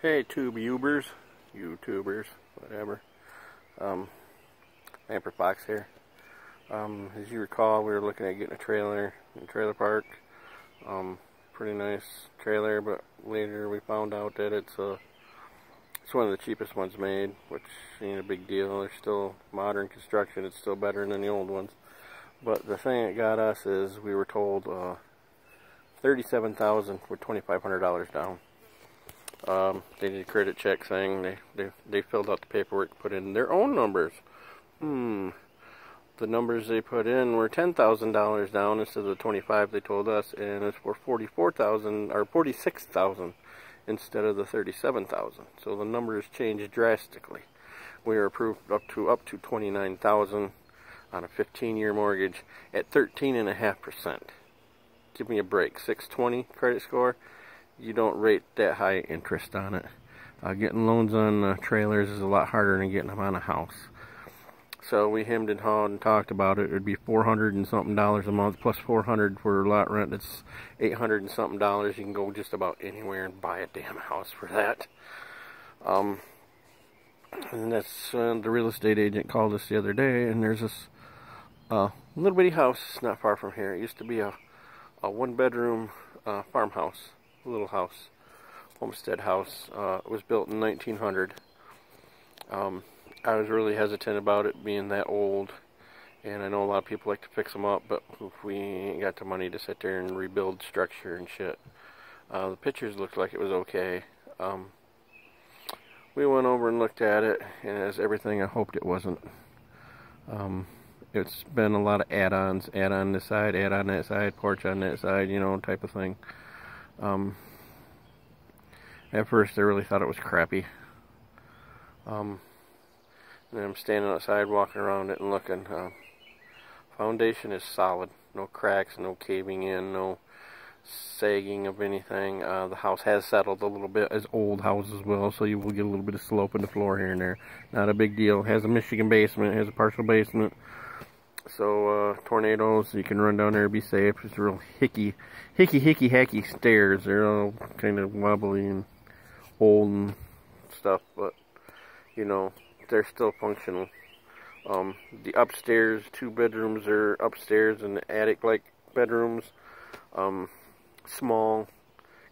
Hey, YouTubers, whatever. Amper Fox here. As you recall, we were looking at getting a trailer in a trailer park. Pretty nice trailer, but later we found out that it's one of the cheapest ones made, which ain't a big deal. They're still modern construction. It's still better than the old ones. But the thing that got us is we were told $37,000 with $2,500 down. They did a credit check saying they filled out the paperwork, put in their own numbers. The numbers they put in were $10,000 down instead of the 25 they told us, and it's for $44,000 or $46,000 instead of the $37,000. So the numbers changed drastically. We were approved up to $29,000 on a 15-year mortgage at 13.5%. Give me a break. 620 credit score. You don't rate that high interest on it. Getting loans on trailers is a lot harder than getting them on a house. So we hemmed and hawed and talked about it. It would be $400 and something a month plus $400 for lot rent. It's $800 and something. You can go just about anywhere and buy a damn house for that. And that's the real estate agent called us the other day, and there's this little bitty house not far from here. It used to be a one-bedroom farmhouse. Little house, homestead house. It was built in 1900. I was really hesitant about it being that old, and I know a lot of people like to fix them up, but we ain't got the money to sit there and rebuild structure and shit. The pictures looked like it was okay. We went over and looked at it, and it was everything I hoped it wasn't. It's been a lot of add-ons, add on this side, add on that side, porch on that side, you know, type of thing. At first I really thought it was crappy. And I'm standing outside walking around it and looking. Foundation is solid. No cracks, no caving in, no sagging of anything. The house has settled a little bit, as old houses will, so you will get a little bit of slope in the floor here and there. Not a big deal. Has a Michigan basement, has a partial basement. So tornadoes, you can run down there and be safe. It's real hicky stairs. They're all kind of wobbly and old and stuff, but you know, they're still functional. The upstairs 2 bedrooms are upstairs in the attic-like bedrooms. Small,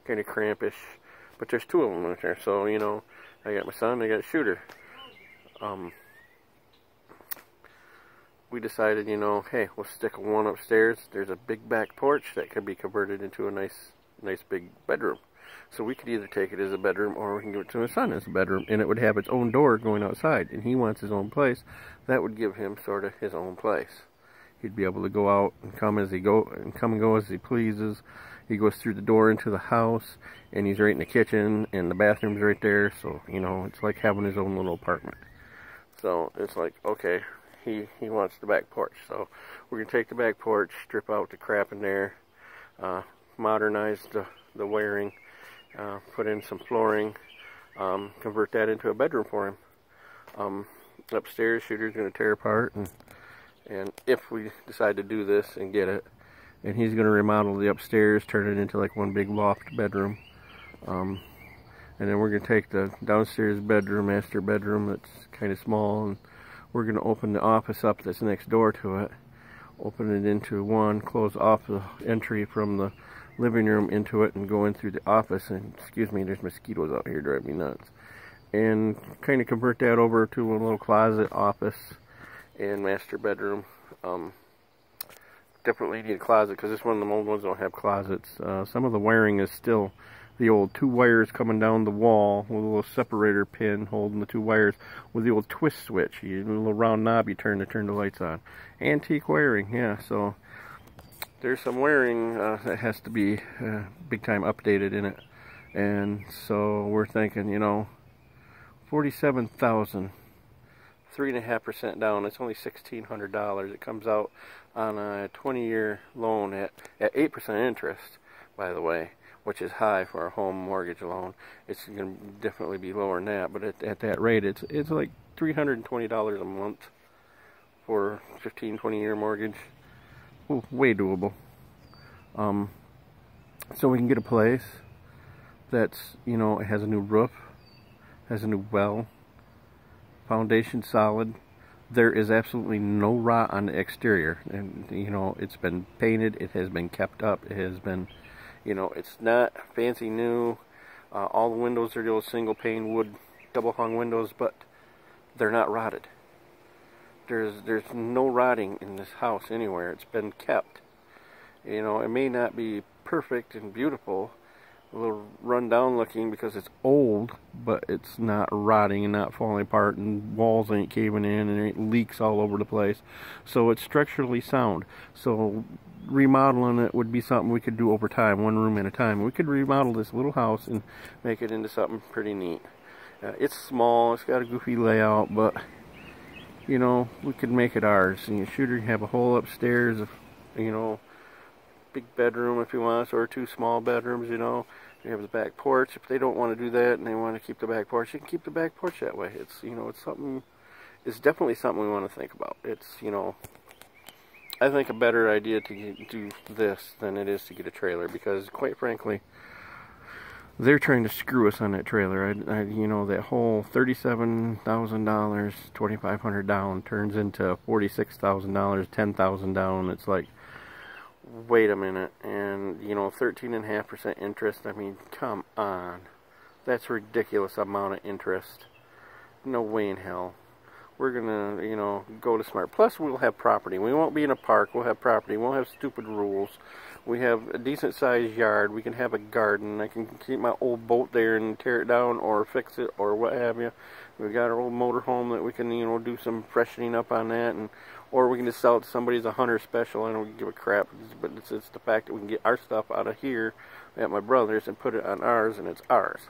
kind of crampish, but there's 2 of them right there. So you know, I got my son, I got a shooter. We decided, you know, hey, we'll stick one upstairs. There's a big back porch that could be converted into a nice big bedroom. So we could either take it as a bedroom, or we can give it to my son as a bedroom, and it would have its own door going outside, and he wants his own place. That would give him sort of his own place. He'd be able to go out and come and go as he pleases. He goes through the door into the house, and he's right in the kitchen, and the bathroom's right there. So, you know, it's like having his own little apartment. So it's like, okay, he wants the back porch. So we're gonna take the back porch, strip out the crap in there, modernize the wiring, put in some flooring, convert that into a bedroom for him. Upstairs, shooter's gonna tear apart, and if we decide to do this and get it, and he's gonna remodel the upstairs, turn it into like one big loft bedroom. And then we're gonna take the downstairs bedroom, master bedroom, that's kind of small, and we're going to open the office up that's next door to it, open it into one, close off the entry from the living room into it, and go in through the office. And excuse me, there's mosquitoes out here driving me nuts. And kind of convert that over to a little closet, office, and master bedroom. Definitely need a closet, because this one of the old ones don't have closets. Some of the wiring is still the old 2 wires coming down the wall with a little separator pin holding the 2 wires with the old twist switch. You a little round knob you turn to turn the lights on. Antique wiring, yeah. So there's some wiring that has to be big time updated in it. And so we're thinking, you know, $47,000, 3.5% down. It's only $1,600. It comes out on a 20-year loan at 8% interest, by the way, which is high for a home mortgage loan. It's going to definitely be lower than that, but at that rate, it's like $320 a month for a 15-20 year mortgage. Ooh, way doable. So we can get a place that's, you know, it has a new roof, has a new well, foundation solid. There is absolutely no rot on the exterior, and you know, it's been painted, it has been kept up, it has been, you know, it's not fancy new. All the windows are the old single pane wood double hung windows, but they're not rotted. There's no rotting in this house anywhere. It's been kept. You know, it may not be perfect and beautiful, a little run down looking because it's old, but it's not rotting and not falling apart, and walls ain't caving in, and there ain't leaks all over the place. So it's structurally sound. So remodeling it would be something we could do over time, one room at a time. We could remodel this little house and make it into something pretty neat. It's small, it's got a goofy layout, but you know, we could make it ours. And your shooter can have a whole upstairs, you know, big bedroom if you want, or 2 small bedrooms, you know. You have the back porch. If they don't want to do that and they want to keep the back porch, you can keep the back porch that way. It's, you know, it's something, it's definitely something we want to think about. It's, you know, I think a better idea to do this than it is to get a trailer, because quite frankly, they're trying to screw us on that trailer. You know, that whole $37,000, $2,500 down turns into $46,000, $10,000 down. It's like, wait a minute. And you know, 13.5% interest. I mean, come on, that's a ridiculous amount of interest. No way in hell. We're gonna, you know, go to smart. Plus, we'll have property. We won't be in a park. We'll have property. We won't have stupid rules. We have a decent sized yard. We can have a garden. I can keep my old boat there and tear it down or fix it or what have you. We've got our old motor home that we can, you know, do some freshening up on that, and or we can just sell it to somebody as a hunter special. I don't give a crap, but it's the fact that we can get our stuff out of here at my brother's and put it on ours, and it's ours.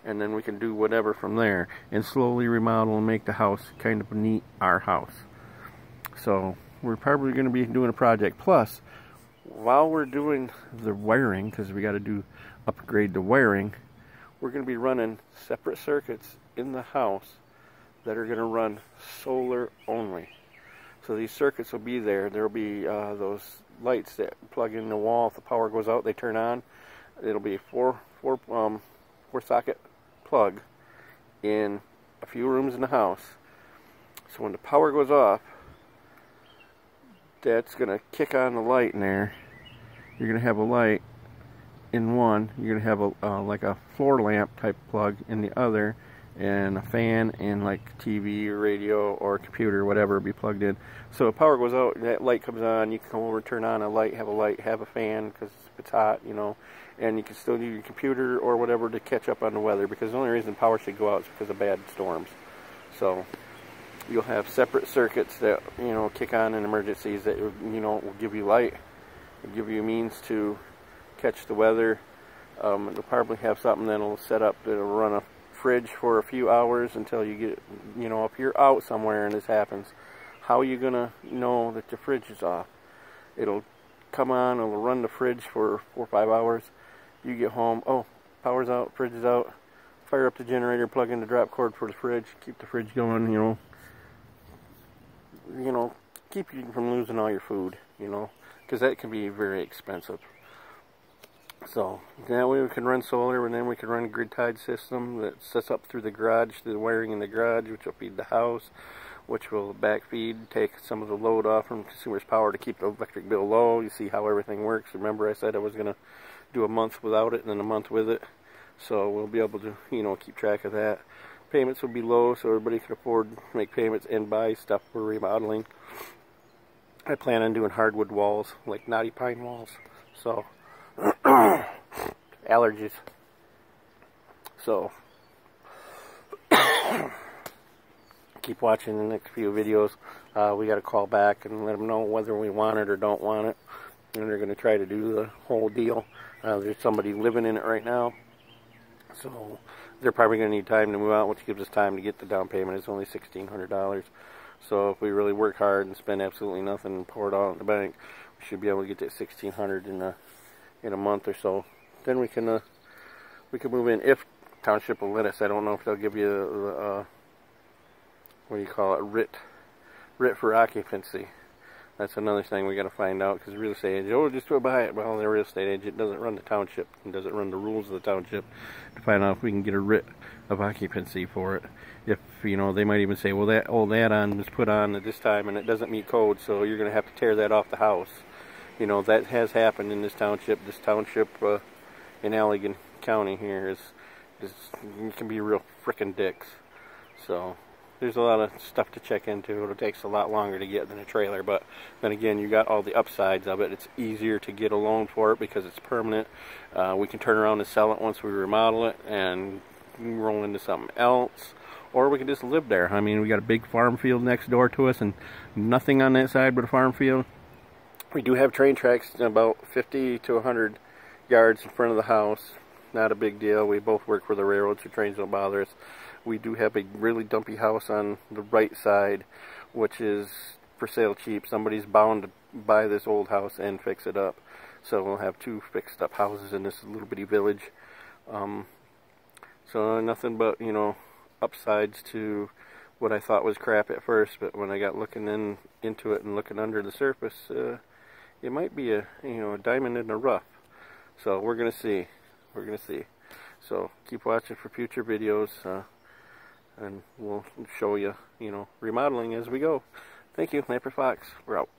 And then we can do whatever from there and slowly remodel and make the house kind of neat, our house. So we're probably going to be doing a project. Plus, while we're doing the wiring, because we got to upgrade the wiring, we're going to be running separate circuits in the house that are going to run solar only. So these circuits will be there. There will be those lights that plug in the wall. If the power goes out, they turn on. It'll be four socket plug in a few rooms in the house. So when the power goes off, that's going to kick on the light in there. You're going to have a light in one. You're going to have a like a floor lamp type plug in the other, and a fan and like TV or radio or computer, whatever, will be plugged in. So if power goes out, that light comes on. You can come over, turn on a light, have a fan because it's hot, you know. And you can still use your computer or whatever to catch up on the weather, because the only reason power should go out is because of bad storms. So you'll have separate circuits that, you know, kick on in emergencies that, you know, will give you light, will give you a means to catch the weather. It'll probably have something that'll set up that'll run a fridge for a few hours until you get, you know, if you're out somewhere and this happens, how are you gonna know that the fridge is off? It'll come on, it'll run the fridge for 4 or 5 hours. You get home, oh, power's out, fridge is out. Fire up the generator, plug in the drop cord for the fridge, keep the fridge going, you know, keep you from losing all your food, you know, because that can be very expensive. So that way we can run solar, and then we can run a grid tied system that sets up through the garage, through the wiring in the garage, which will feed the house, which will backfeed, take some of the load off from consumers' power to keep the electric bill low. You see how everything works. Remember I said I was going to do a month without it and then a month with it. So we'll be able to, you know, keep track of that. Payments will be low, so everybody can afford to make payments and buy stuff for remodeling. I plan on doing hardwood walls, like knotty pine walls. So, allergies. So, keep watching the next few videos. We got to call back and let them know whether we want it or don't want it. And they're going to try to do the whole deal. There's somebody living in it right now. So they're probably going to need time to move out, which gives us time to get the down payment. It's only $1,600. So if we really work hard and spend absolutely nothing and pour it all in the bank, we should be able to get that $1,600 in a month or so. Then we can move in if township will let us. I don't know if they'll give you the what do you call it, writ for occupancy. That's another thing we got to find out, because the real estate agent, oh, just go buy it. Well, the real estate agent doesn't run the township and doesn't run the rules of the township, to find out if we can get a writ of occupancy for it. If, you know, they might even say, well, that old add-on was put on at this time and it doesn't meet code, so you're going to have to tear that off the house. You know, that has happened in this township. This township in Allegan County here can be real frickin' dicks. So there's a lot of stuff to check into. It takes a lot longer to get than a trailer, but then again, you got all the upsides of it. It's easier to get a loan for it because it's permanent. We can turn around and sell it once we remodel it and roll into something else, or we can just live there. I mean, we got a big farm field next door to us and nothing on that side but a farm field. We do have train tracks about 50 to 100 yards in front of the house. Not a big deal. We both work for the railroad, so trains don't bother us. We do have a really dumpy house on the right side, which is for sale cheap. Somebody's bound to buy this old house and fix it up. So we'll have two fixed up houses in this little bitty village. So nothing but, you know, upsides to what I thought was crap at first, but when I got looking into it and looking under the surface, it might be a, you know, a diamond in the rough. So we're gonna see. We're gonna see. So keep watching for future videos, and we'll show you, you know, remodeling as we go. Thank you, Lamper Fox. We're out.